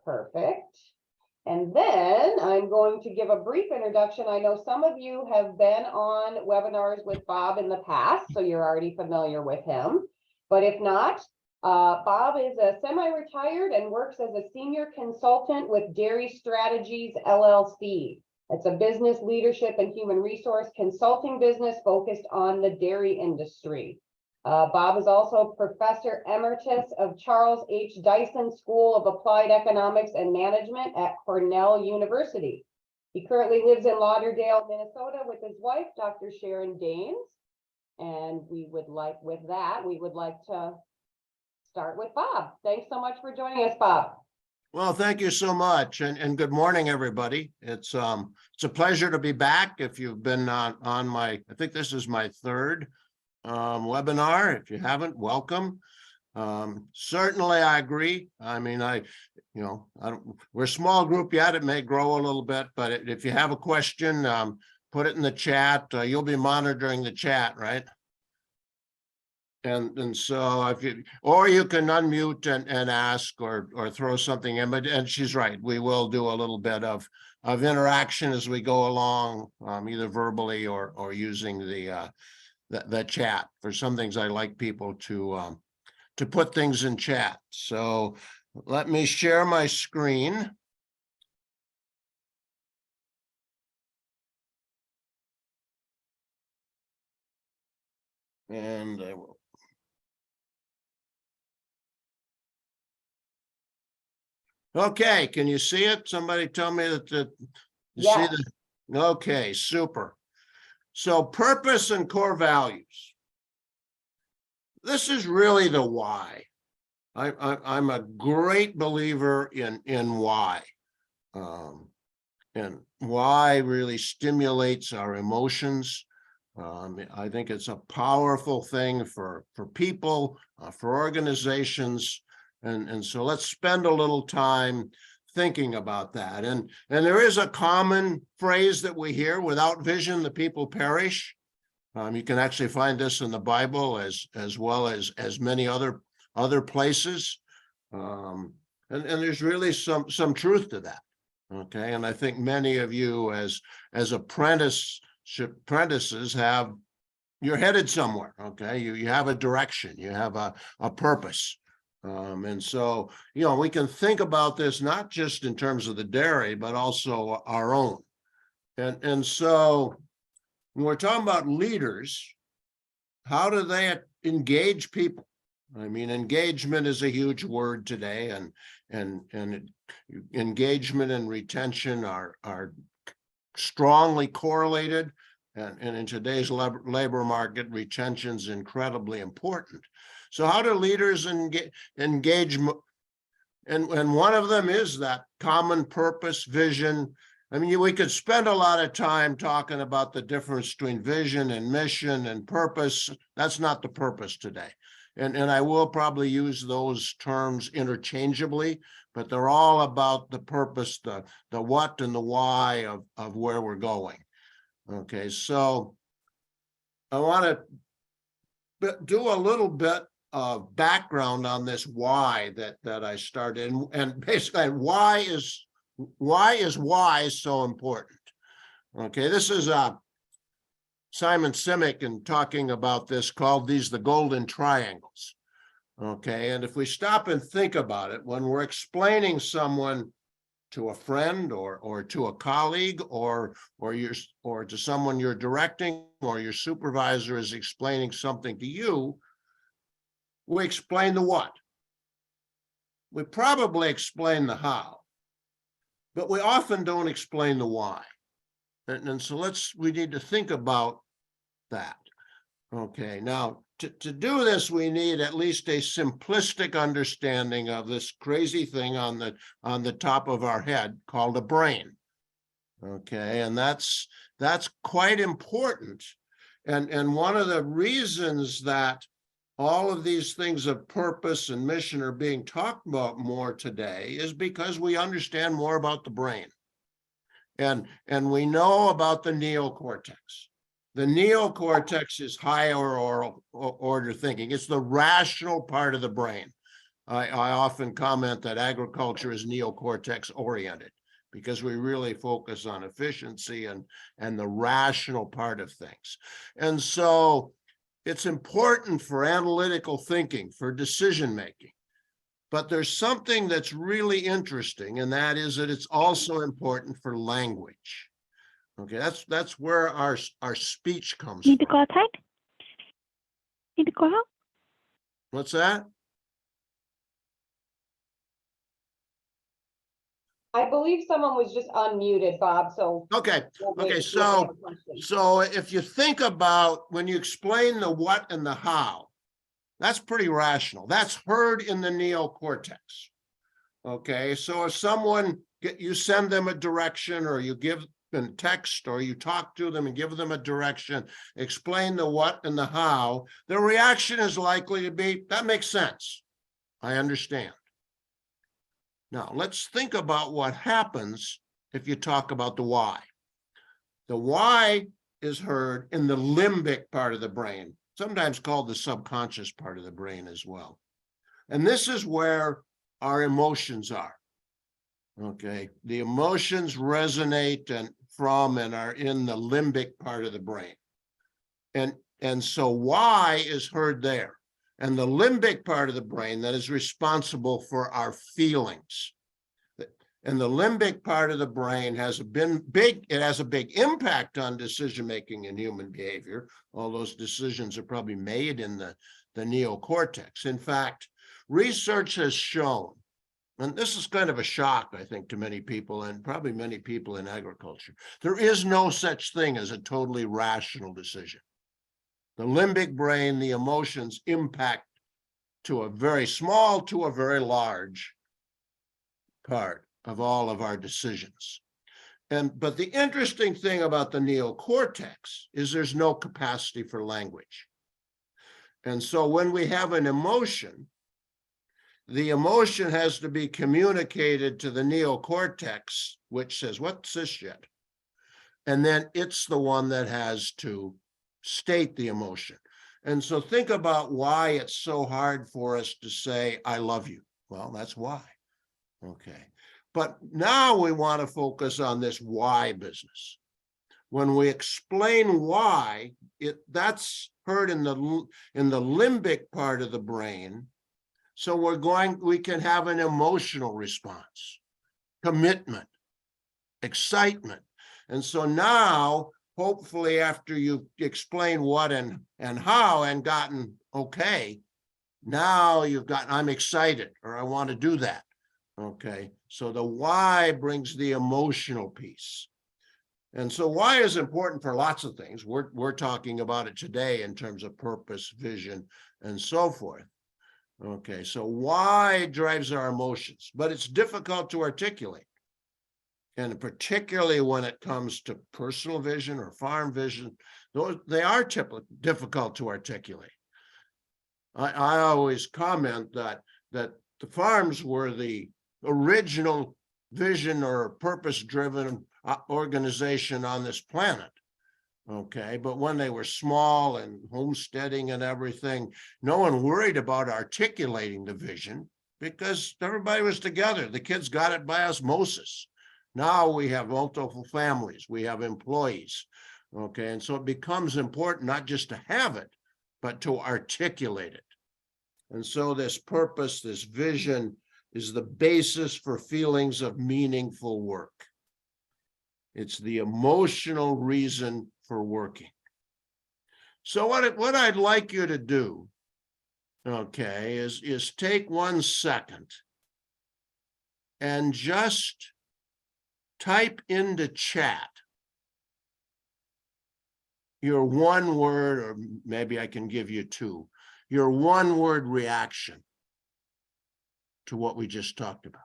Perfect. And then I'm going to give a brief introduction. I know some of you have been on webinars with Bob in the past, so you're already familiar with him. But if not, Bob is a semi-retired and works as a senior consultant with Dairy Strategies LLC. It's a business leadership and human resource consulting business focused on the dairy industry. Bob is also Professor Emeritus of Charles H. Dyson School of Applied Economics and Management at Cornell University. He currently lives in Lauderdale, Minnesota with his wife, Dr. Sharon Daines. And we would like to start with Bob. Thanks so much for joining us, Bob. Well, thank you so much, and good morning, everybody. It's a pleasure to be back. If you've been on my, I think this is my third webinar. If you haven't, welcome. Certainly, I agree. I mean, we're a small group yet. It may grow a little bit, but if you have a question, put it in the chat. You'll be monitoring the chat, right? And so if you, or you can unmute and ask or throw something in, and she's right, we will do a little bit of interaction as we go along, either verbally or using the chat. For some things, I like people to put things in chat. So let me share my screen. And I will. Okay, can you see it? Somebody tell me that you see the. Okay, super. So purpose and core values. This is really the why. I'm a great believer in why. And why really stimulates our emotions. I think it's a powerful thing for people, for organizations. And so let's spend a little time thinking about that. And there is a common phrase that we hear: without vision, the people perish. You can actually find this in the Bible as well as many other places. And there's really some truth to that. Okay. And I think many of you as apprentices have, you're headed somewhere. Okay. You have a direction, you have a purpose. And so, we can think about this not just in terms of the dairy, but also our own. And so when we're talking about leaders, how do they engage people? I mean, engagement is a huge word today, and engagement and retention are strongly correlated. And in today's labor market, retention is incredibly important. So how do leaders engage? And one of them is that common purpose, vision. I mean, we could spend a lot of time talking about the difference between vision and mission and purpose. That's not the purpose today. And I will probably use those terms interchangeably, but they're all about the purpose, the what and the why of where we're going. Okay, so I want to do a little bit of background on this why that I started, and basically why is so important. Okay, this is Simon Sinek and talking about this, called these the golden triangles. Okay, and if we stop and think about it, when we're explaining someone to a friend or to a colleague or to someone you're directing, or your supervisor is explaining something to you, we explain the what. We probably explain the how, but we often don't explain the why. And so we need to think about that. Okay, now to do this, we need at least a simplistic understanding of this crazy thing on the top of our head called a brain. Okay, and that's quite important. And one of the reasons that all of these things of purpose and mission are being talked about more today is because we understand more about the brain. And we know about the neocortex. The neocortex is higher order thinking. It's the rational part of the brain. I often comment that agriculture is neocortex oriented because we really focus on efficiency and the rational part of things. And so it's important for analytical thinking, for decision making. But there's something that's really interesting, and that is that it's also important for language. Okay, that's where our speech comes Need to from. go outside? Need to go out? What's that? I believe someone was just unmuted, Bob, so. Okay, we'll wait okay, to see if they have so a question. so if you think about when you explain the what and the how, that's pretty rational. That's heard in the neocortex. Okay, so if someone you send them a direction, or you give them text, or you talk to them and give them a direction, explain the what and the how, the reaction is likely to be, that makes sense. I understand. Now, let's think about what happens if you talk about the why. The why is heard in the limbic part of the brain, sometimes called the subconscious part of the brain as well. And this is where our emotions are. Okay, the emotions resonate and are in the limbic part of the brain. And so why is heard there. And the limbic part of the brain that is responsible for our feelings. And the limbic part of the brain has a big impact on decision-making and human behavior. All those decisions are probably made in the neocortex. In fact, research has shown, and this is kind of a shock, I think, to many people, and probably many people in agriculture, there is no such thing as a totally rational decision. The limbic brain, the emotions impact to a very small to a very large part of all of our decisions. But the interesting thing about the neocortex is there's no capacity for language. And so when we have an emotion, the emotion has to be communicated to the neocortex, which says, what's this shit? And then it's the one that has to state the emotion. And so think about why it's so hard for us to say, I love you. Well, that's why. Okay. But now we want to focus on this why business. When we explain why, that's heard in the limbic part of the brain. So we can have an emotional response, commitment, excitement. And so now, hopefully, after you explain what and how and gotten okay, now you've gotten, I'm excited, or I want to do that. Okay, so the why brings the emotional piece. And so why is important for lots of things. We're talking about it today in terms of purpose, vision, and so forth. Okay, so why drives our emotions, but it's difficult to articulate. And particularly when it comes to personal vision or farm vision, they are difficult to articulate. I always comment that the farms were the original vision or purpose-driven organization on this planet. Okay, but when they were small and homesteading and everything, no one worried about articulating the vision because everybody was together. The kids got it by osmosis. Now we have multiple families, we have employees. Okay, and so it becomes important not just to have it, but to articulate it. And so this purpose, this vision, is the basis for feelings of meaningful work. It's the emotional reason for working. So what I'd like you to do, okay, is take 1 second and just type into chat your one word, or maybe I can give you 2, your one word reaction to what we just talked about.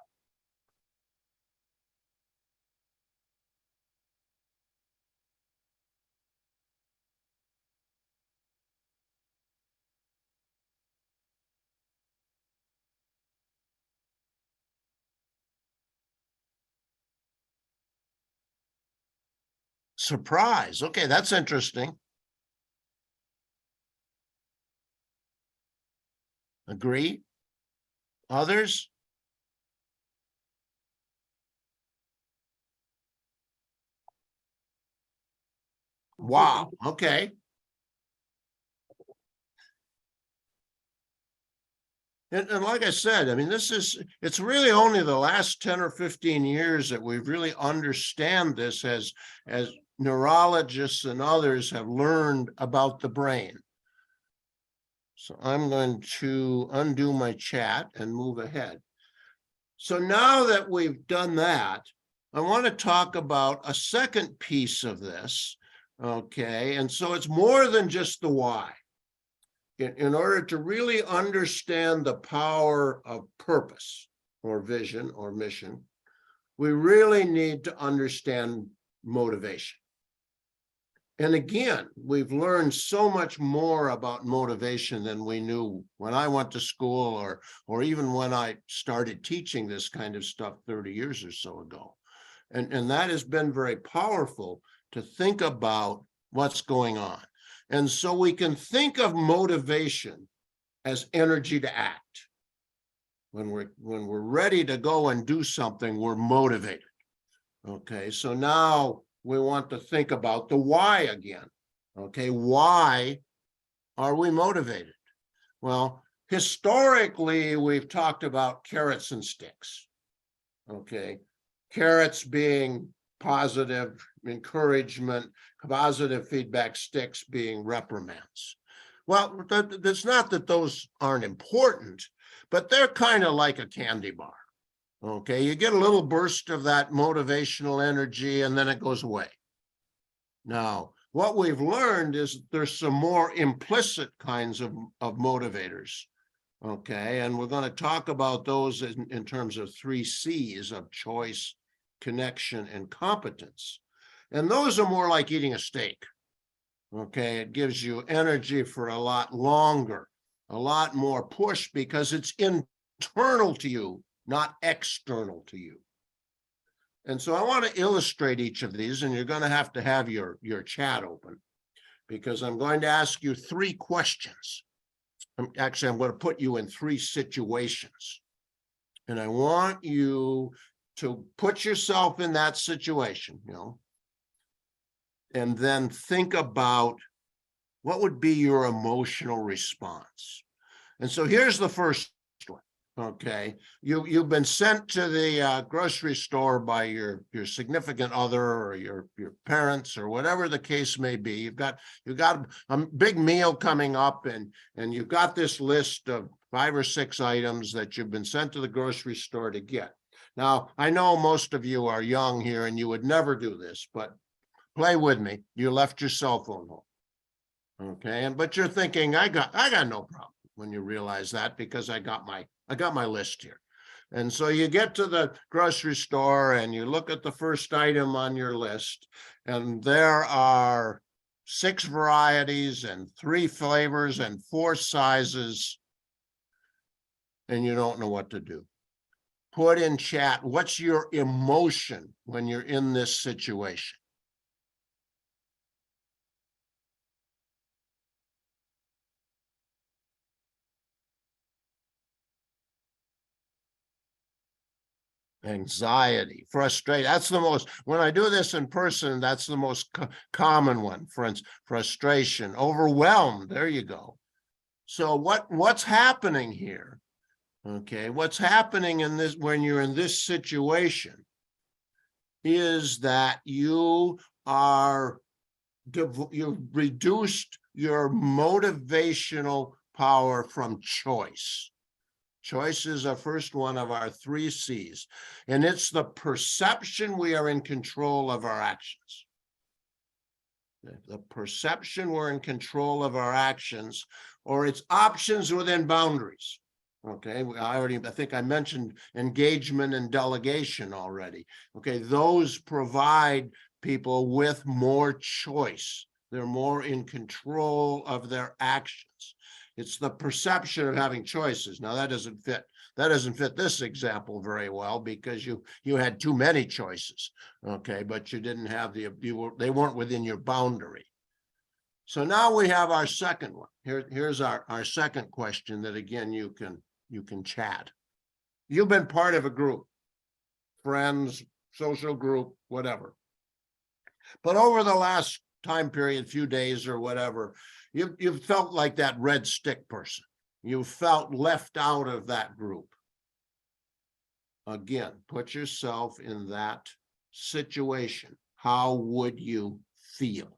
Surprise. Okay, that's interesting. Agree? Others? Wow, okay. And like I said, I mean, it's really only the last 10 or 15 years that we've really understand this as neurologists and others have learned about the brain. So I'm going to undo my chat and move ahead. So now that we've done that, I want to talk about a second piece of this, okay? And so it's more than just the why. In order to really understand the power of purpose or vision or mission, we really need to understand motivation. And again, we've learned so much more about motivation than we knew when I went to school or even when I started teaching this kind of stuff 30 years or so ago. And that has been very powerful to think about what's going on. And so we can think of motivation as energy to act. When we're ready to go and do something, we're motivated. Okay, so now we want to think about the why again. Okay, why are we motivated? Well, historically, we've talked about carrots and sticks. Okay, carrots being positive encouragement, positive feedback, sticks being reprimands. Well, it's not that those aren't important, but they're kind of like a candy bar. Okay, you get a little burst of that motivational energy and then it goes away. Now, what we've learned is there's some more implicit kinds of motivators. Okay, and we're going to talk about those in terms of 3 C's of choice, connection, and competence. And those are more like eating a steak. Okay, it gives you energy for a lot longer, a lot more push because it's internal to you, not external to you. And so I want to illustrate each of these, and you're going to have your chat open because I'm going to ask you 3 questions. I'm going to put you in 3 situations. And I want you to put yourself in that situation, and then think about what would be your emotional response. And so here's the first one. Okay, you've been sent to the grocery store by your significant other or your parents or whatever the case may be. You've got a big meal coming up, and you've got this list of 5 or 6 items that you've been sent to the grocery store to get. Now, I know most of you are young here and you would never do this, but play with me. You left your cell phone home. Okay, but you're thinking, I got no problem when you realize that because I got my list here. And so you get to the grocery store and you look at the first item on your list, and there are 6 varieties and 3 flavors and 4 sizes, and you don't know what to do. Put in chat, what's your emotion when you're in this situation? Anxiety, frustration. That's the most, when I do this in person, that's the most common one. Friends, frustration, overwhelmed. There you go. So what's happening here? Okay, what's happening in this when you're in this situation is that you've reduced your motivational power from choice. Choice is the first one of our 3 C's, and it's the perception we are in control of our actions. The perception we're in control of our actions, or it's options within boundaries. Okay, I think I mentioned engagement and delegation already. Okay, those provide people with more choice. They're more in control of their actions. It's the perception of having choices. Now that doesn't fit this example very well because you had too many choices. Okay, but you didn't have they weren't within your boundary. So now we have our second one. Here's our second question that again you can chat. You've been part of a group, friends, social group, whatever. But over the last time period, few days or whatever, you've felt like that red stick person. You felt left out of that group. Again, put yourself in that situation. How would you feel?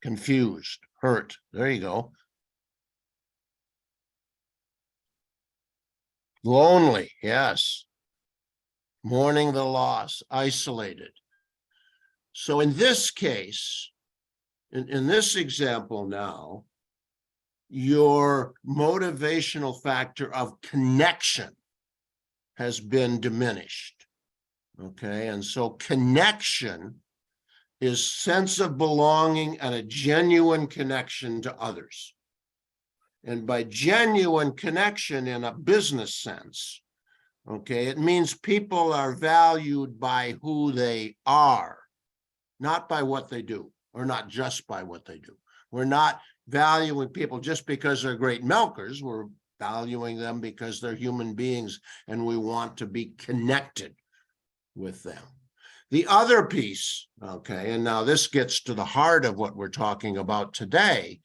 Confused, hurt. There you go. Lonely, yes. Mourning the loss, isolated. So in this case, in this example now, your motivational factor of connection has been diminished. Okay, and so connection is sense of belonging and a genuine connection to others. And by genuine connection in a business sense, okay, it means people are valued by who they are, not by what they do, or not just by what they do. We're not valuing people just because they're great milkers. We're valuing them because they're human beings and we want to be connected with them. The other piece, okay, and now this gets to the heart of what we're talking about today.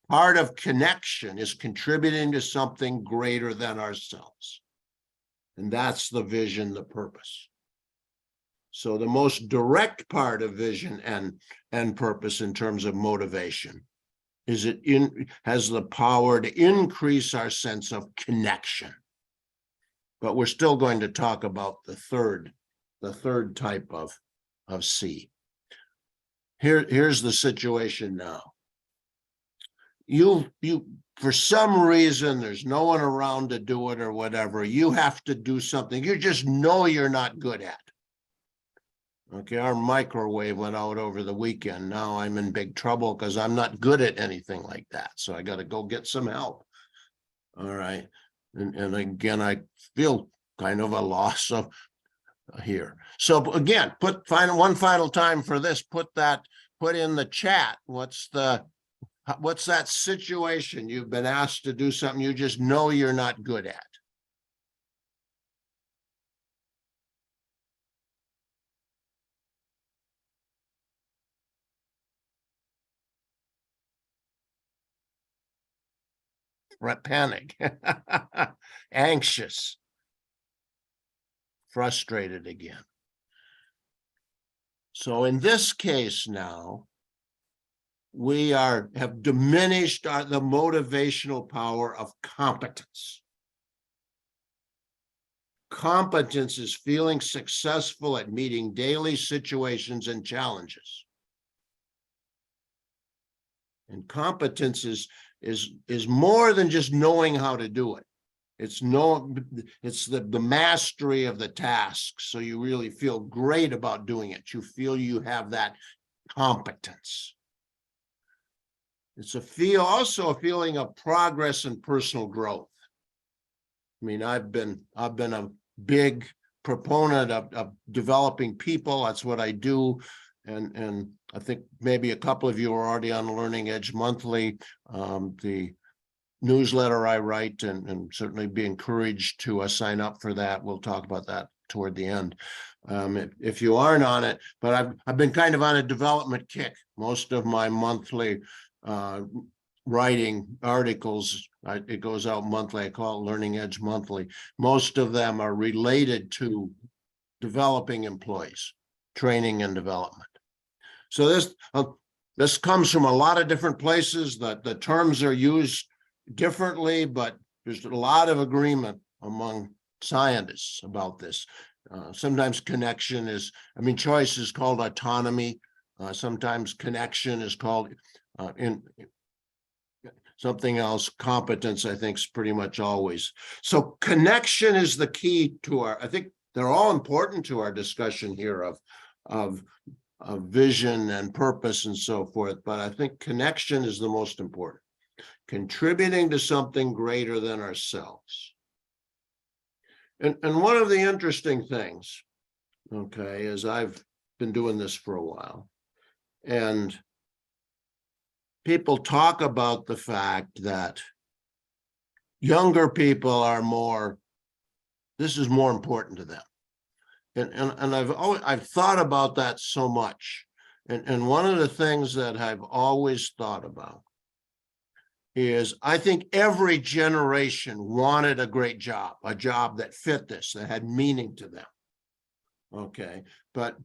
Part of connection is contributing to something greater than ourselves. And that's the vision, the purpose. So the most direct part of vision and purpose in terms of motivation is it has the power to increase our sense of connection. But we're still going to talk about the third type of C. Here's the situation now. You for some reason, there's no one around to do it or whatever. You have to do something you just know you're not good at. Okay, our microwave went out over the weekend. Now I'm in big trouble because I'm not good at anything like that. So I got to go get some help. All right. And again, I feel kind of a loss of here. So again, one final time for this, put in the chat. What's that situation you've been asked to do something you just know you're not good at? Panic, anxious, frustrated again. So in this case now, we have diminished the motivational power of competence. Competence is feeling successful at meeting daily situations and challenges. And competence is more than just knowing how to do it. It's the mastery of the task. So you really feel great about doing it. You feel you have that competence. It's also a feeling of progress and personal growth. I mean, I've been a big proponent of developing people. That's what I do. And I think maybe a couple of you are already on Learning Edge Monthly, the newsletter I write, and certainly be encouraged to sign up for that. We'll talk about that toward the end. If you aren't on it, but I've been kind of on a development kick. Most of my monthly writing articles, it goes out monthly. I call it Learning Edge Monthly. Most of them are related to developing employees, training and development. So this comes from a lot of different places. The terms are used differently, but there's a lot of agreement among scientists about this. Sometimes connection choice is called autonomy. Sometimes connection is called in something else. Competence, I think, is pretty much always. So connection is the key to I think they're all important to our discussion here of vision and purpose and so forth. But I think connection is the most important. Contributing to something greater than ourselves. And one of the interesting things, okay, is I've been doing this for a while, And people talk about the fact that younger people are more, this is more important to them. And I've thought about that so much. And one of the things that I've always thought about is I think every generation wanted a great job, a job that fit this, that had meaning to them. Okay, but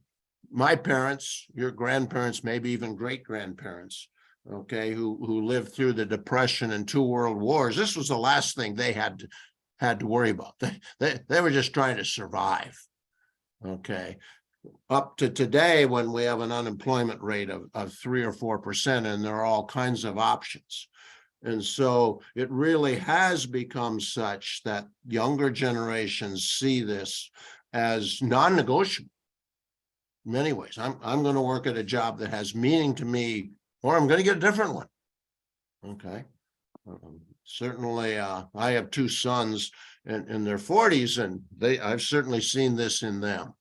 my parents, your grandparents, maybe even great-grandparents, okay, who lived through the Depression and 2 world wars, this was the last thing they had to worry about. They were just trying to survive. Okay, up to today, when we have an unemployment rate of 3 or 4%, and there are all kinds of options. And so it really has become such that younger generations see this as non-negotiable. In many ways, I'm going to work at a job that has meaning to me, or I'm going to get a different one. Okay. Certainly, I have 2 sons in their 40s, and I've certainly seen this in them.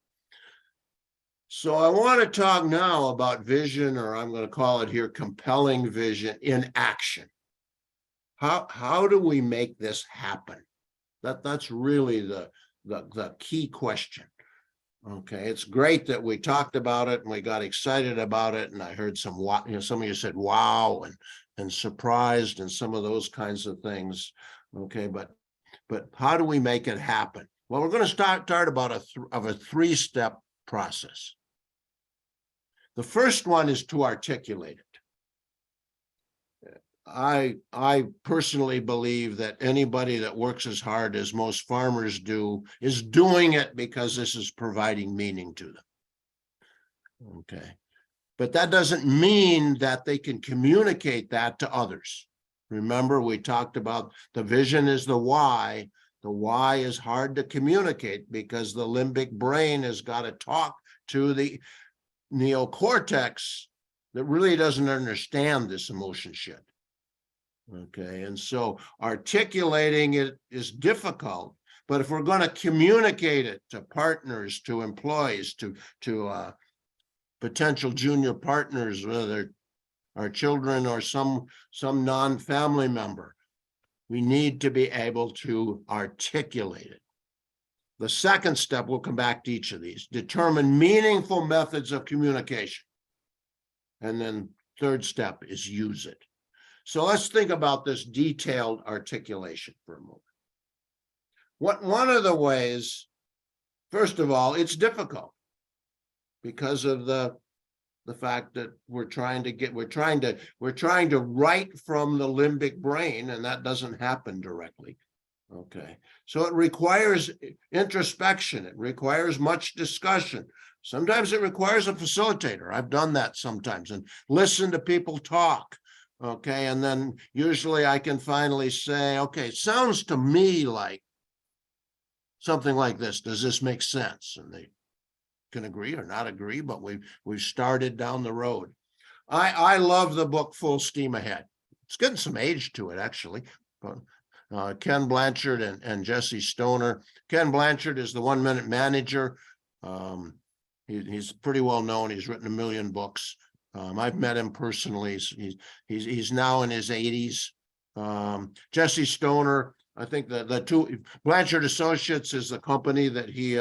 So I want to talk now about vision, or I'm going to call it here compelling vision in action. How do we make this happen? That's really the key question. Okay, it's great that we talked about it and we got excited about it, and I heard some of you said wow and surprised and some of those kinds of things. Okay, but how do we make it happen? Well, we're going to start about a 3-step process. The first one is to articulate it. I personally believe that anybody that works as hard as most farmers do is doing it because this is providing meaning to them. Okay, but that doesn't mean that they can communicate that to others. Remember, we talked about the vision is the why. The why is hard to communicate because the limbic brain has got to talk to the neocortex that really doesn't understand this emotion shit. Okay, and so articulating it is difficult, but if we're going to communicate it to partners, to employees, to potential junior partners, whether our children or some non-family member, we need to be able to articulate it. The second step, we'll come back to each of these, determine meaningful methods of communication. And then third step is use it. So let's think about this detailed articulation for a moment. One of the ways, first of all, it's difficult because of the fact that we're trying to write from the limbic brain, and that doesn't happen directly. Okay, so it requires introspection. It requires much discussion. Sometimes it requires a facilitator. I've done that sometimes and listen to people talk. Okay, and then usually I can finally say, okay, it sounds to me like something like this. Does this make sense? And they can agree or not agree, but we've started down the road. I love the book Full Steam Ahead. It's getting some age to it, actually. But Ken Blanchard and Jesse Stoner. Ken Blanchard is the 1 Minute Manager. He's pretty well known. He's written 1 million books. I've met him personally. He's now in his 80s. Jesse Stoner, I think the two Blanchard Associates is the company that he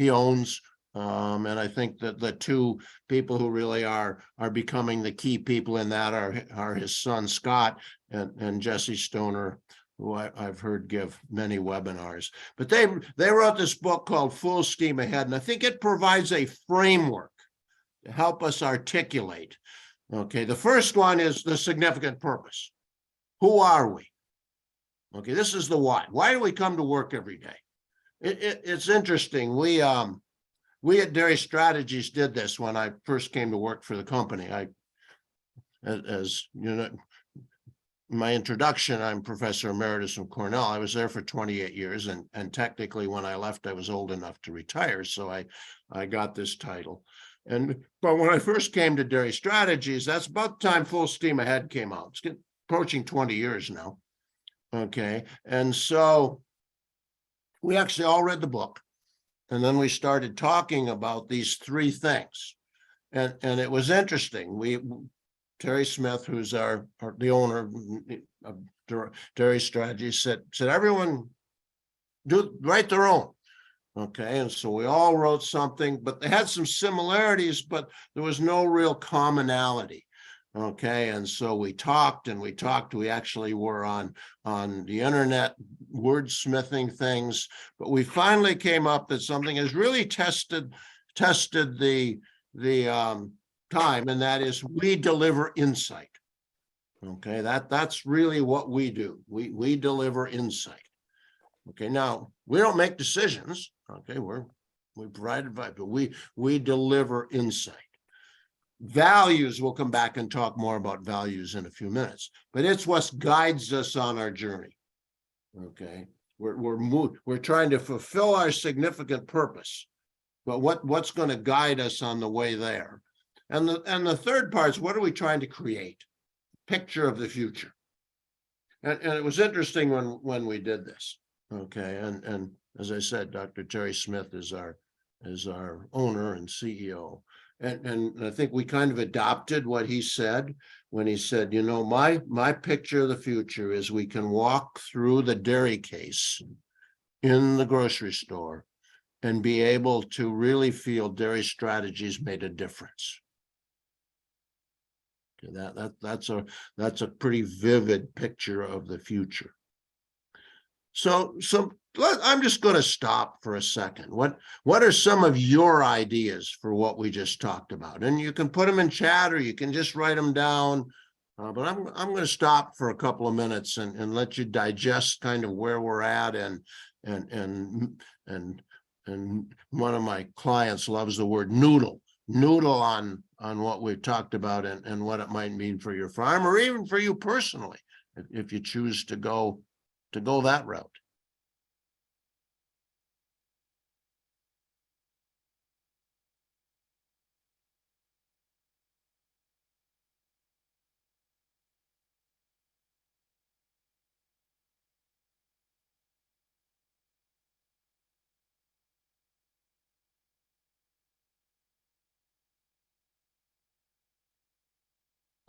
owns. And I think that the 2 people who really are becoming the key people in that are his son Scott and Jesse Stoner, who I've heard give many webinars. But they wrote this book called Full Steam Ahead, and I think it provides a framework to help us articulate. Okay, the first one is the significant purpose. Who are we? Okay, this is the why. Why do we come to work every day? It's interesting. We at Dairy Strategies did this when I first came to work for the company. As you know, my introduction, I'm Professor Emeritus from Cornell. I was there for 28 years, and technically when I left, I was old enough to retire, so I got this title. But when I first came to Dairy Strategies, that's about the time Full Steam Ahead came out. It's approaching 20 years now. Okay, and so we actually all read the book, and then we started talking about these 3 things. And it was interesting. Terry Smith, who's the owner of Dairy Strategies, said everyone write their own. Okay, and so we all wrote something, but they had some similarities, but there was no real commonality. Okay, and so we talked and we talked. We actually were on the internet wordsmithing things, but we finally came up that something has really tested the time, and that is we deliver insight. Okay, that's really what we do. We deliver insight. Okay, now we don't make decisions. Okay, we provide advice, but we deliver insight. Values, we'll come back and talk more about values in a few minutes, but it's what guides us on our journey. Okay, we're trying to fulfill our significant purpose, but what's going to guide us on the way there? And the third part is, what are we trying to create? Picture of the future. And it was interesting when we did this. Okay, and as I said, Dr. Terry Smith is our owner and CEO. And I think we kind of adopted what he said when he said, you know, my picture of the future is we can walk through the dairy case in the grocery store and be able to really feel Dairy Strategies made a difference. Okay, that's a pretty vivid picture of the future. So I'm just going to stop for a second. What are some of your ideas for what we just talked about? And you can put them in chat, or you can just write them down. But I'm going to stop for a couple of minutes and let you digest kind of where we're at. And one of my clients loves the word noodle on what we've talked about and what it might mean for your farm, or even for you personally, if you choose to go that route.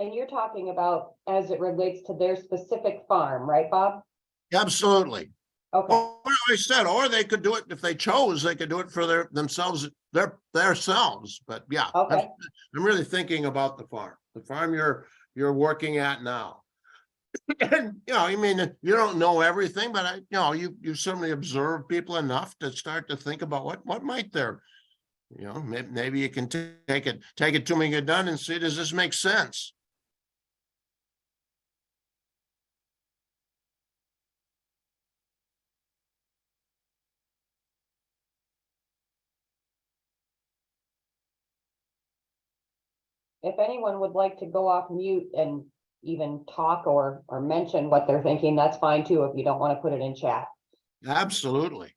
And you're talking about as it relates to their specific farm, right, Bob? Absolutely. Okay. Or I said, or they could do it if they chose. They could do it for themselves. But yeah, Okay. I'm really thinking about the farm you're working at now. And I mean, you don't know everything, but you certainly observe people enough to start to think about what might their, maybe you can take it to me and get done and see, does this make sense? If anyone would like to go off mute and even talk or mention what they're thinking, that's fine too, if you don't want to put it in chat. Absolutely.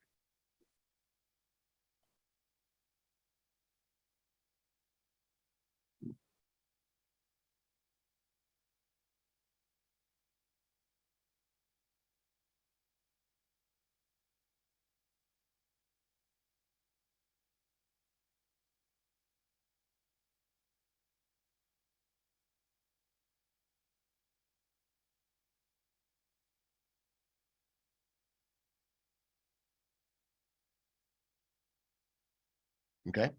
Okay.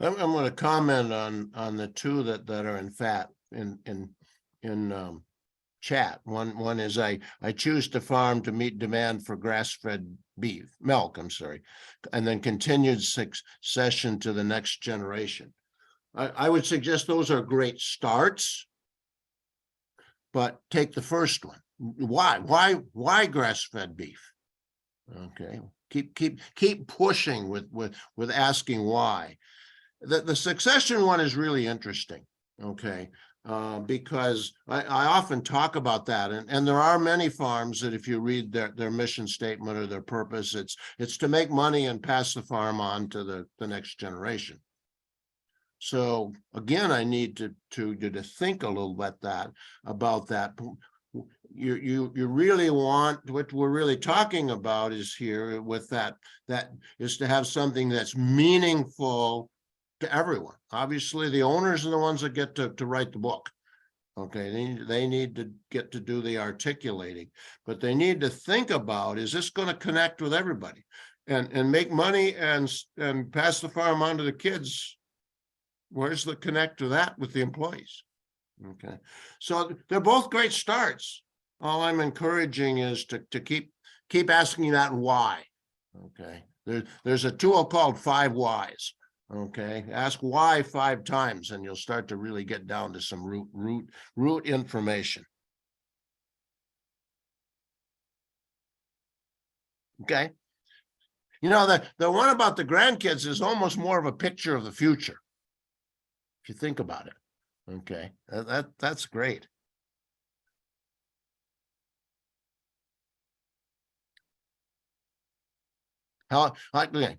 I'm going to comment on the two that are in chat. One is I choose to farm to meet demand for grass-fed milk, and then continued succession to the next generation. I would suggest those are great starts, but take the first one. Why grass-fed beef? Okay, keep pushing with asking why. The succession one is really interesting. Okay. Because I often talk about that, and there are many farms that if you read their mission statement or their purpose, it's to make money and pass the farm on to the next generation. So again, I need to think a little bit about that. You really want, what we're really talking about is here with that is to have something that's meaningful to everyone. Obviously, the owners are the ones that get to write the book. Okay, they need to get to do the articulating, but they need to think about, is this going to connect with everybody and make money and pass the farm on to the kids? Where's the connect to that with the employees? Okay, so they're both great starts. All I'm encouraging is to keep asking that why. Okay, there's a tool called 5 whys. Okay, ask why 5 times and you'll start to really get down to some root information. Okay, you know, the one about the grandkids is almost more of a picture of the future, if you think about it. Okay, that's great.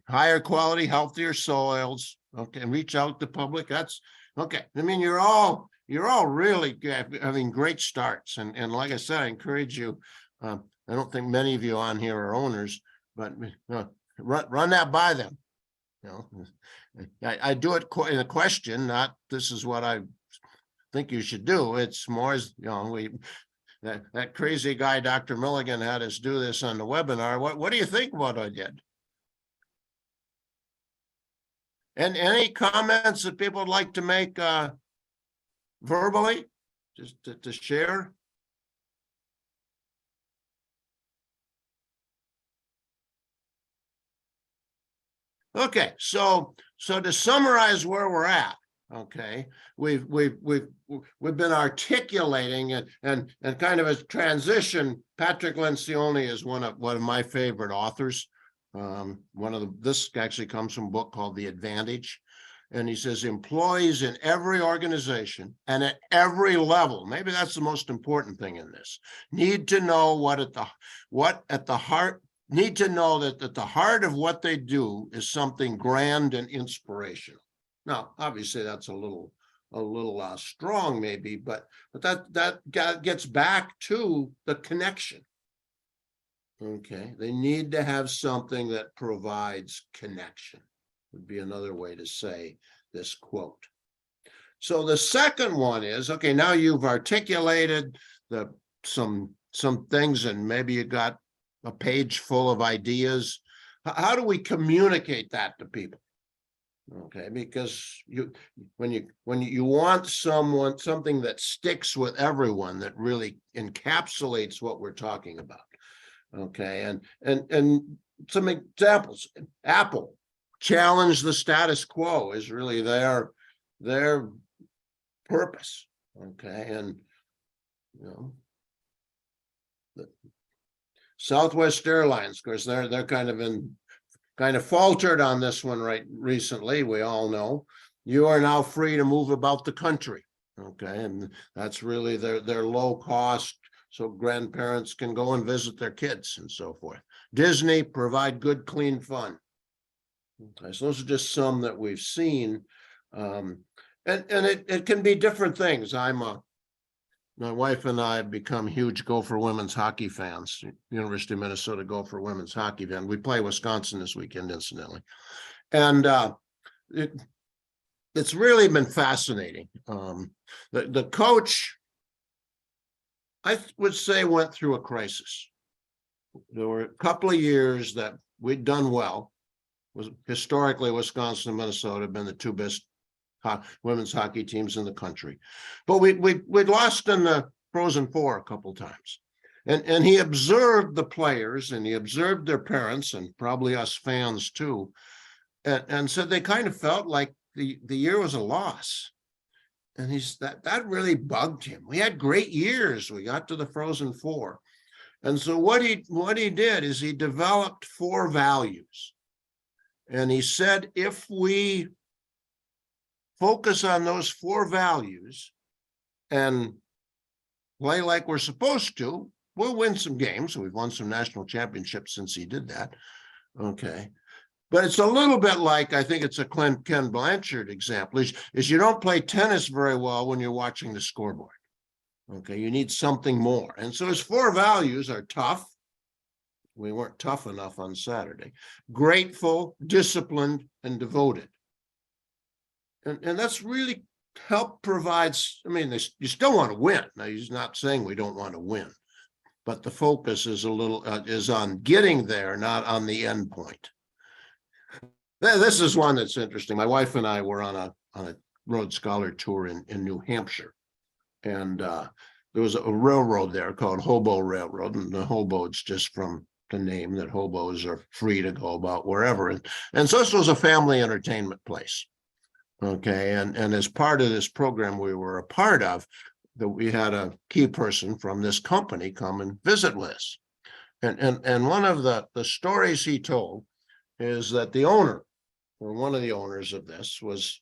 Higher quality, healthier soils. Okay, reach out to public. That's okay. I mean, you're all really having great starts, and like I said, I encourage you. I don't think many of you on here are owners, but run that by them. You know, I do it in a question, not this is what I think you should do. It's more as, you know, that crazy guy, Dr. Milligan, had us do this on the webinar. What do you think what I did? And any comments that people would like to make verbally, just to share? Okay, so to summarize where we're at, okay, we've been articulating and kind of a transition. Patrick Lencioni is one of my favorite authors. This actually comes from a book called The Advantage, and he says employees in every organization and at every level, maybe that's the most important thing in this, need to know need to know that at the heart of what they do is something grand and inspirational. Now, obviously, that's a little strong, maybe, but that gets back to the connection. Okay, they need to have something that provides connection, would be another way to say this quote. So the second one is, okay, now you've articulated some things, and maybe you got a page full of ideas. How do we communicate that to people? Okay, because when you want something that sticks with everyone, that really encapsulates what we're talking about. Okay, and some examples. Apple, challenge the status quo, is really their purpose. Okay, and you know, Southwest Airlines, of course, they're kind of faltered on this one recently. We all know you are now free to move about the country. Okay, and that's really their low cost, so grandparents can go and visit their kids and so forth. Disney, provide good, clean fun. Okay, so those are just some that we've seen. And it can be different things. My wife and I have become huge Gopher women's hockey fans, University of Minnesota Gopher women's hockey fan. We play Wisconsin this weekend, incidentally. And it's really been fascinating. The coach, I would say, went through a crisis. There were a couple of years that we'd done well. Historically, Wisconsin and Minnesota have been the 2 best women's hockey teams in the country, but we'd lost in the Frozen Four a couple times. And he observed the players, and he observed their parents, and probably us fans too, and said they kind of felt like the year was a loss. And that really bugged him. We had great years. We got to the Frozen Four. And so what he did is he developed 4 values. And he said, if we focus on those 4 values and play like we're supposed to, we'll win some games. We've won some national championships since he did that. Okay. But it's a little bit like, I think it's a Ken Blanchard example, is you don't play tennis very well when you're watching the scoreboard. Okay, you need something more. And so his 4 values are tough. We weren't tough enough on Saturday. Grateful, disciplined, and devoted. And that's really helped provides, I mean, you still want to win. Now, he's not saying we don't want to win, but the focus is is on getting there, not on the end point. This is one that's interesting. My wife and I were on a Road Scholar tour in New Hampshire. And there was a railroad there called Hobo Railroad, and the hobo's just from the name that hobos are free to go about wherever. And so this was a family entertainment place. Okay, and as part of this program we were a part of, that we had a key person from this company come and visit with us. And one of the stories he told is that the owner, or one of the owners of this, was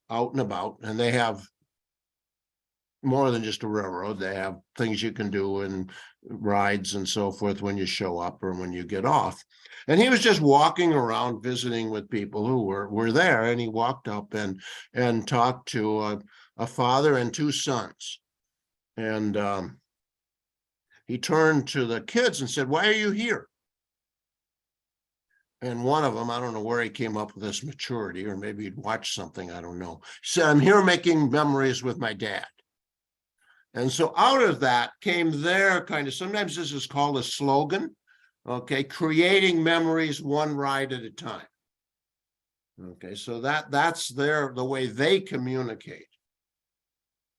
out and about, and they have more than just a railroad. They have things you can do and rides and so forth when you show up or when you get off. And he was just walking around visiting with people who were there, and he walked up and talked to a father and 2 sons. And he turned to the kids and said, "Why are you here?" And one of them, I don't know where he came up with this maturity, or maybe he'd watched something, I don't know. He said, "I'm here making memories with my dad." And so out of that came their kind of, sometimes this is called a slogan, okay, creating memories one ride at a time. Okay, so that's the way they communicate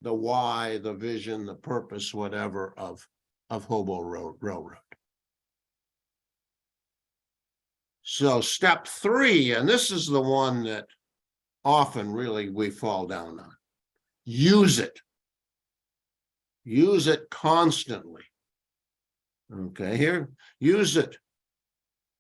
the why, the vision, the purpose, whatever of Hobo Railroad. So step 3, and this is the one that often really we fall down on. Use it. Use it constantly. Okay, here, use it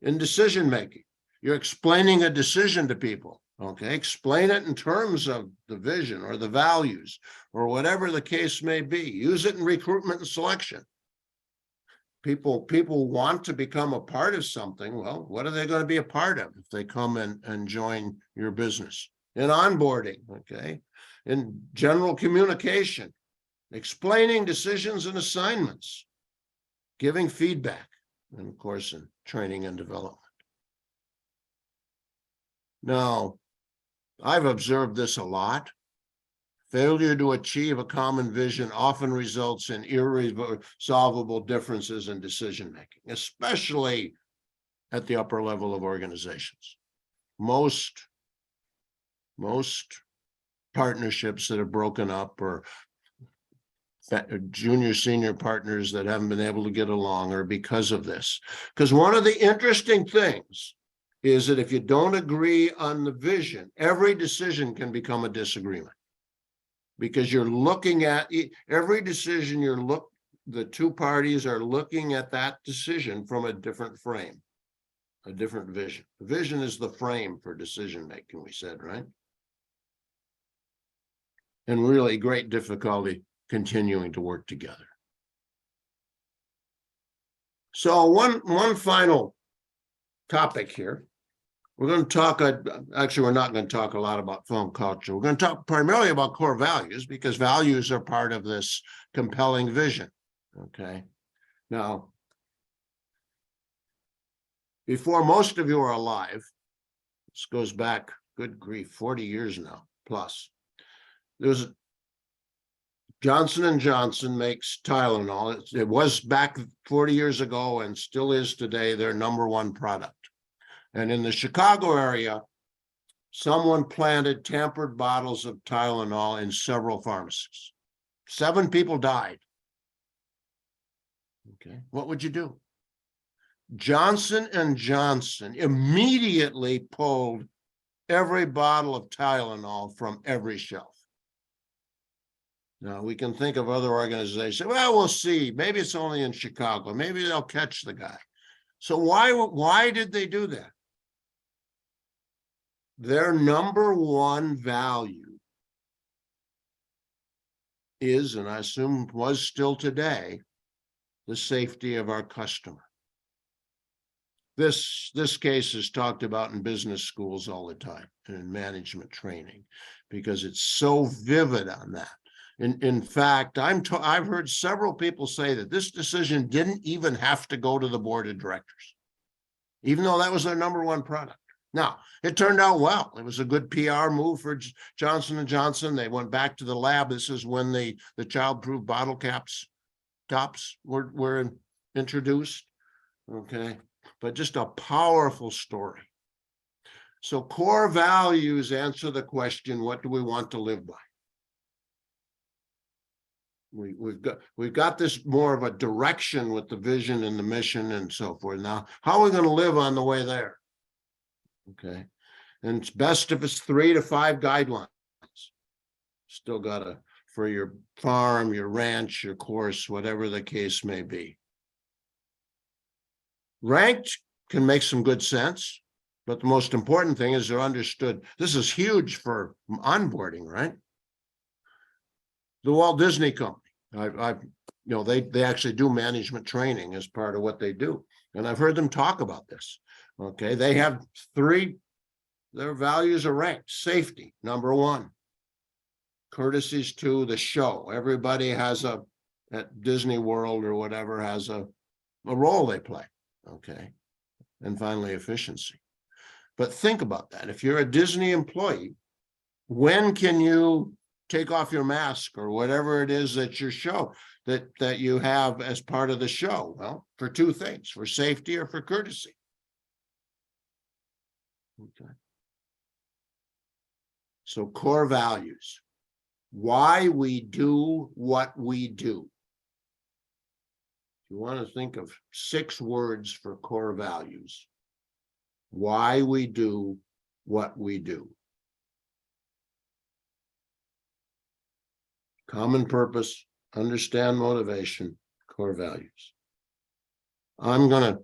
in decision making. You're explaining a decision to people. Okay, explain it in terms of the vision or the values or whatever the case may be. Use it in recruitment and selection. People want to become a part of something. Well, what are they going to be a part of if they come and join your business? In onboarding, okay, in general communication, explaining decisions and assignments, giving feedback, and of course, in training and development. Now, I've observed this a lot. Failure to achieve a common vision often results in irresolvable differences in decision-making, especially at the upper level of organizations. Most partnerships that have broken up, or junior senior partners that haven't been able to get along, are because of this. Because one of the interesting things is that if you don't agree on the vision, every decision can become a disagreement. Because you're looking at every decision, the 2 parties are looking at that decision from a different frame, a different vision. The vision is the frame for decision making, we said, right? And really great difficulty continuing to work together. So one final topic here. We're going to talk, actually, we're not going to talk a lot about film culture. We're going to talk primarily about core values, because values are part of this compelling vision, okay? Now, before most of you are alive, this goes back, good grief, 40 years now, plus. There's Johnson & Johnson makes Tylenol. It was back 40 years ago and still is today their #1 product. And in the Chicago area, someone planted tampered bottles of Tylenol in several pharmacies. 7 people died. Okay, what would you do? Johnson & Johnson immediately pulled every bottle of Tylenol from every shelf. Now, we can think of other organizations. Well, we'll see. Maybe it's only in Chicago. Maybe they'll catch the guy. So why did they do that? Their number one value is, and I assume was still today, the safety of our customer. This case is talked about in business schools all the time and in management training because it's so vivid on that. In fact, I've heard several people say that this decision didn't even have to go to the board of directors, even though that was their number one product. Now, it turned out well. It was a good PR move for Johnson & Johnson. They went back to the lab. This is when the child-proof bottle tops were introduced. Okay, but just a powerful story. So core values answer the question, what do we want to live by? We've got this more of a direction with the vision and the mission and so forth. Now, how are we going to live on the way there? Okay, and it's best if it's 3 to 5 guidelines. Still gotta, for your farm, your ranch, your course, whatever the case may be. Ranked can make some good sense, but the most important thing is they're understood. This is huge for onboarding, right? The Walt Disney Company, they actually do management training as part of what they do. And I've heard them talk about this. Okay, they have 3, their values are ranked. Safety, number 1. Courtesies to the show. Everybody has at Disney World or whatever has a role they play. Okay, and finally, efficiency. But think about that. If you're a Disney employee, when can you take off your mask or whatever it is that your show that you have as part of the show? Well, for 2 things, for safety or for courtesy. Okay. So core values, why we do what we do. If you want to think of 6 words for core values, why we do what we do. Common purpose, understand motivation, core values. I'm going to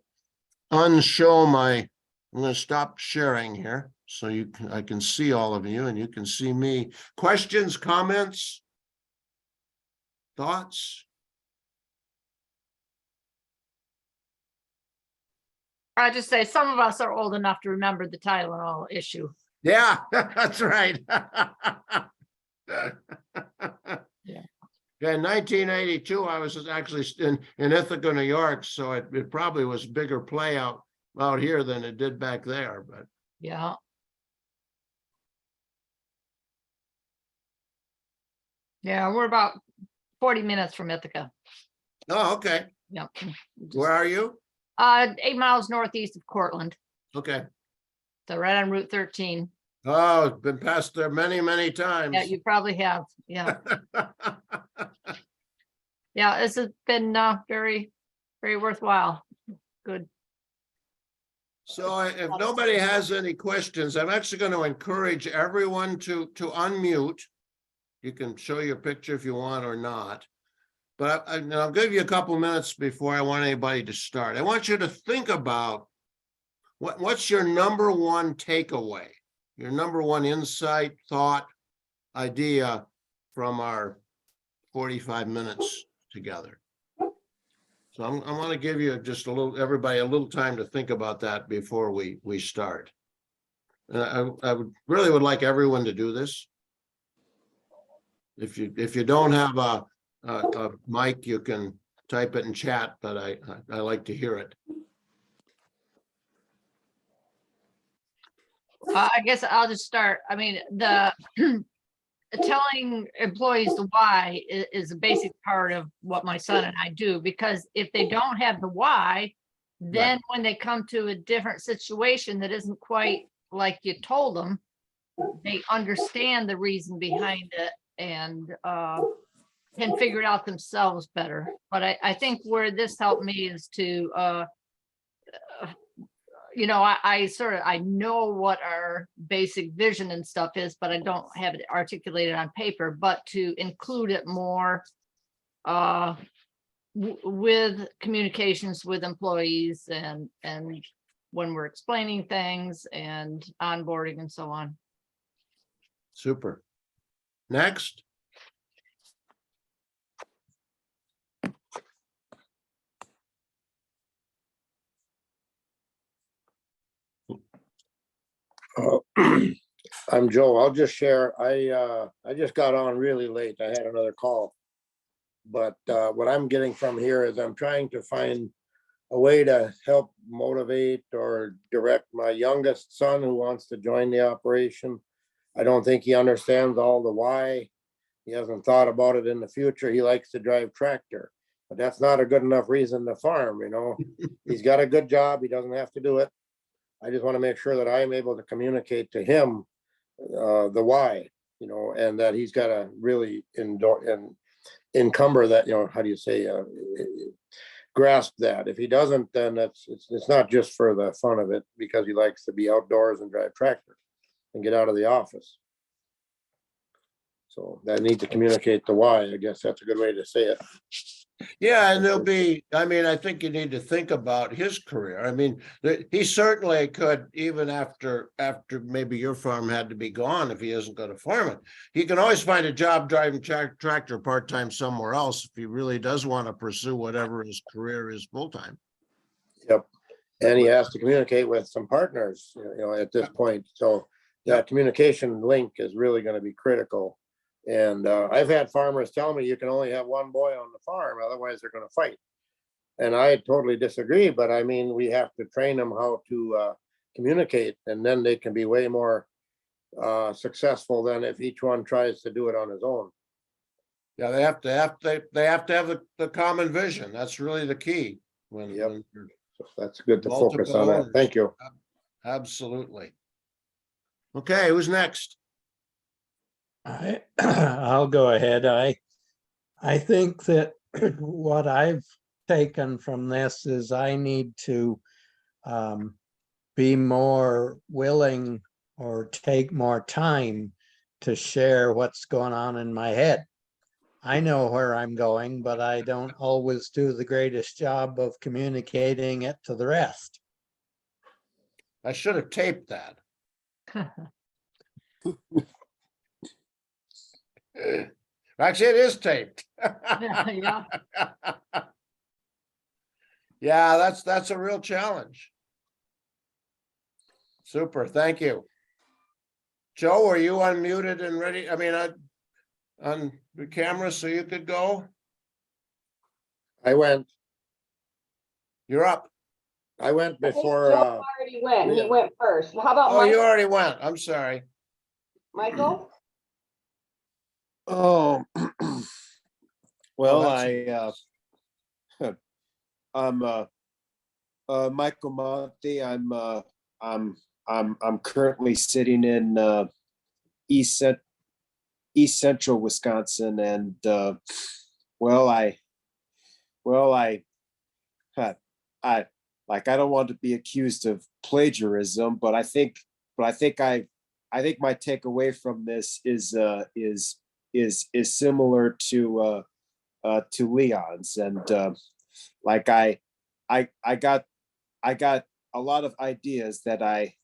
I'm going to stop sharing here so I can see all of you and you can see me. Questions, comments, thoughts? I just say some of us are old enough to remember the Tylenol issue. Yeah, that's right. Yeah. In 1982, I was actually in Ithaca, New York, so it probably was bigger play out here than it did back there. But Yeah. Yeah, we're about 40 minutes from Ithaca. oh, okay. Yeah. Where are you? 8 miles northeast of Cortland. Okay. So right on Route 13. Oh, it's been past there many, many times. Yeah, you probably have. Yeah. Yeah, this has been very, very worthwhile. Good. So if nobody has any questions, I'm actually going to encourage everyone to unmute. You can show your picture if you want or not. But I'll give you a couple minutes before I want anybody to start. I want you to think about what's your number one takeaway, your number one insight, thought, idea from our 45 minutes together. So I want to give you just everybody a little time to think about that before we start. And I would like everyone to do this. If you don't have a mic, you can type it in chat, but I like to hear it. I guess I'll just start. I mean, the telling employees the why is a basic part of what my son and I do, because if they don't have the why, then when they come to a different situation that isn't quite like you told them, they understand the reason behind it and can figure it out themselves better. But I think where this helped me is to you know, I know what our basic vision and stuff is, but I don't have it articulated on paper, but to include it more with communications with employees and when we're explaining things and onboarding and so on. Super. Next. I'm Joe. I'll just share. I just got on really late. I had another call. But what I'm getting from here is I'm trying to find a way to help motivate or direct my youngest son who wants to join the operation. I don't think he understands all the why. He hasn't thought about it in the future. He likes to drive tractor, but that's not a good enough reason to farm, you know. He's got a good job. He doesn't have to do it. I just want to make sure that I'm able to communicate to him the why, you know, and that he's got to really encumber that, you know, how do you say, grasp that. If he doesn't, then it's not just for the fun of it, because he likes to be outdoors and drive tractor and get out of the office. So I need to communicate the why. I guess that's a good way to say it. Yeah, and there'll be, I mean, I think you need to think about his career. I mean, he certainly could, even after maybe your farm had to be gone, if he isn't going to farm it, he can always find a job driving tractor part-time somewhere else if he really does want to pursue whatever his career is full-time. Yep. And he has to communicate with some partners, you know, at this point. So that communication link is really going to be critical. And I've had farmers tell me you can only have one boy on the farm, otherwise they're going to fight. And I totally disagree, but I mean, we have to train them how to communicate, and then they can be way more successful than if each one tries to do it on his own. Yeah, they have to have the common vision. That's really the key. When So that's good to focus multiple on that. owners. Thank you. Absolutely. Okay, who's next? I'll go ahead. I think that what I've taken from this is I need to be more willing or take more time to share what's going on in my head. I know where I'm going, but I don't always do the greatest job of communicating it to the rest. I should have taped that. Actually, it is taped. Yeah. Yeah, that's a real challenge. Super, thank you. Joe, are you unmuted and ready? I mean, on the camera so you could go? I went You're up. before. Joe already went. He yeah. went first. How about Oh, you Michael? already went. I'm sorry. Michael? Oh, well, that's- I'm Michael Monte. I'm currently sitting in East Central Wisconsin, and I don't want to be accused of plagiarism, but I think my takeaway from this is similar to Leon's, and I got a lot of ideas that I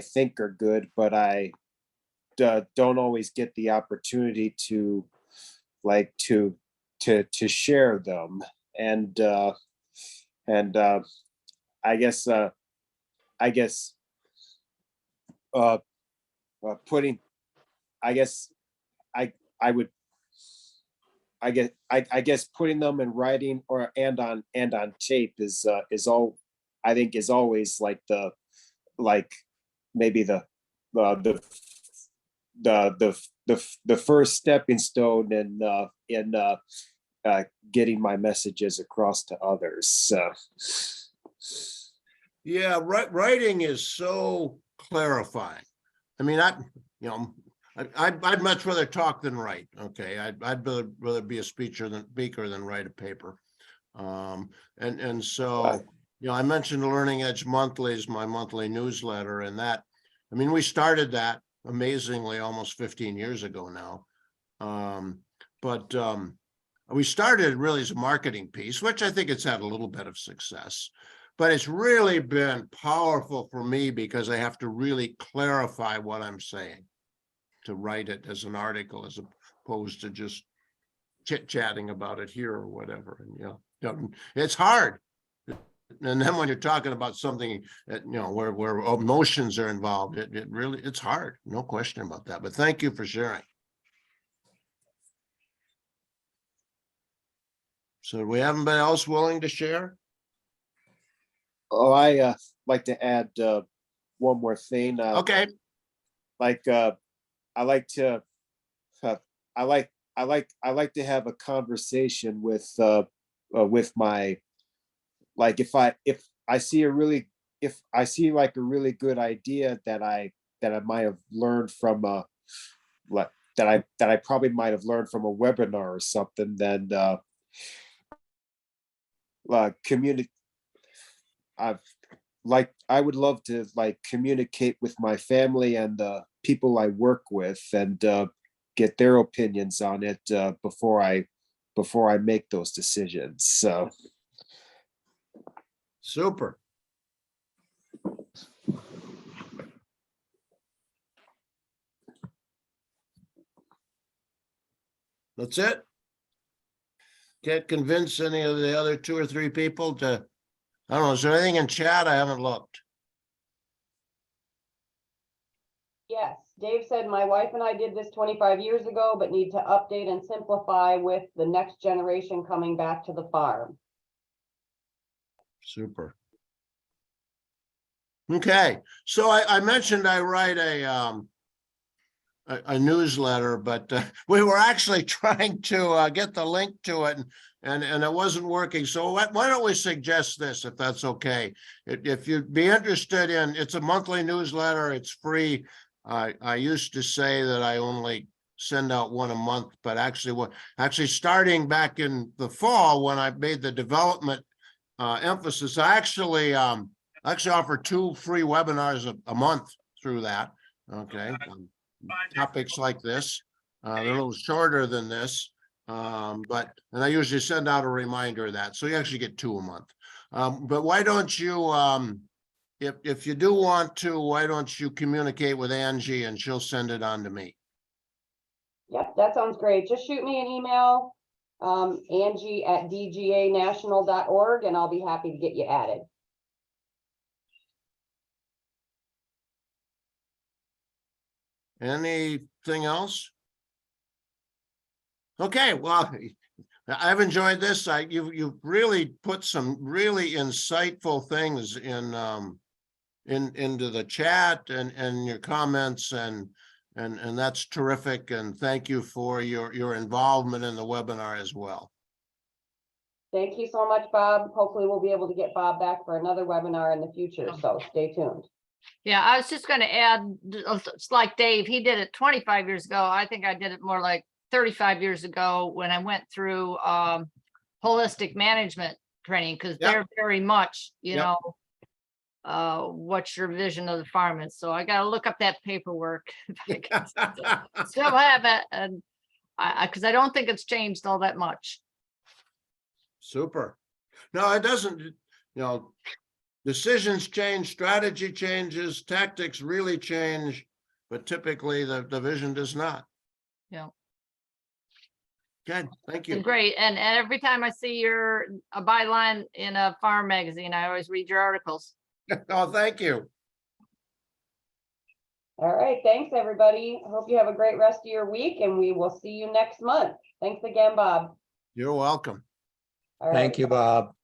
think are good, but I don't always get the opportunity to share them, and I guess putting, I guess putting them in writing and on tape is all, I think, is always maybe the first stepping stone in getting my messages across to others. Yeah, writing is so clarifying. I mean, I'd much rather talk than write. Okay, I'd rather be a speaker than write a paper. And so You know, I mentioned the Learning Edge Monthly is my monthly newsletter, and that, I mean, we started that amazingly almost 15 years ago now. But we started really as a marketing piece, which I think it's had a little bit of success, but it's really been powerful for me because I have to really clarify what I'm saying to write it as an article as opposed to just chit-chatting about it here or whatever. And, you know, it's hard. And then when you're talking about something that, you know, where emotions are involved, it really, it's hard. No question about that. But thank you for sharing. So do we have anybody else willing to share? Oh, I like to add one more thing. Okay. Like I like to have a conversation with my, like, if I see like a really good idea that I might have learned from like that I probably might have learned from a webinar or something, then communicate. I would love to like communicate with my family and the people I work with and get their opinions on it before I make those decisions. So Super. That's it. Can't convince any of the other 2 or 3 people to, I don't know, is there anything in chat? I haven't looked. Yes, Dave said, my wife and I did this 25 years ago, but need to update and simplify with the next generation coming back to the farm. Super. Okay, so I mentioned I write a newsletter, but we were actually trying to get the link to it, and it wasn't working. So why don't we suggest this, if that's okay? If you'd be interested in, it's a monthly newsletter, it's free. I used to say that I only send out one a month, but actually starting back in the fall when I made the development emphasis, I actually offer 2 free webinars a month through that. Okay. Topics like this, they're a little shorter than this, and I usually send out a reminder of that, so you actually get 2 a month. But why don't you, if you do want to, why don't you communicate with Angie and she'll send it on to me? Yep, that sounds great. Just shoot me an email, Angie@dganational.org, and I'll be happy to get you added. Anything else? Okay, well, I've enjoyed this. You've really put some really insightful things into the chat and your comments, and that's terrific. And thank you for your involvement in the webinar as well. Thank you so much, Bob. Hopefully we'll be able to get Bob back for another webinar in the future, so stay tuned. Yeah, I was just going to add, it's like Dave, he did it 25 years ago. I think I did it more like 35 years ago when I went through holistic management training, because they're very much, you know, what's your vision of the farm is. So I got to look up that paperwork. If I can still have it, and because I don't think it's changed all that much. Super. No, it doesn't, you know, decisions change, strategy changes, tactics really change, but typically the vision does not. Yeah. Good, thank you. Great. And every time I see a byline in a farm magazine, I always read your articles. Oh, thank you. All right, thanks, everybody. I hope you have a great rest of your week, and we will see you next month. Thanks again, Bob. You're welcome. All right. Thank you, Bob.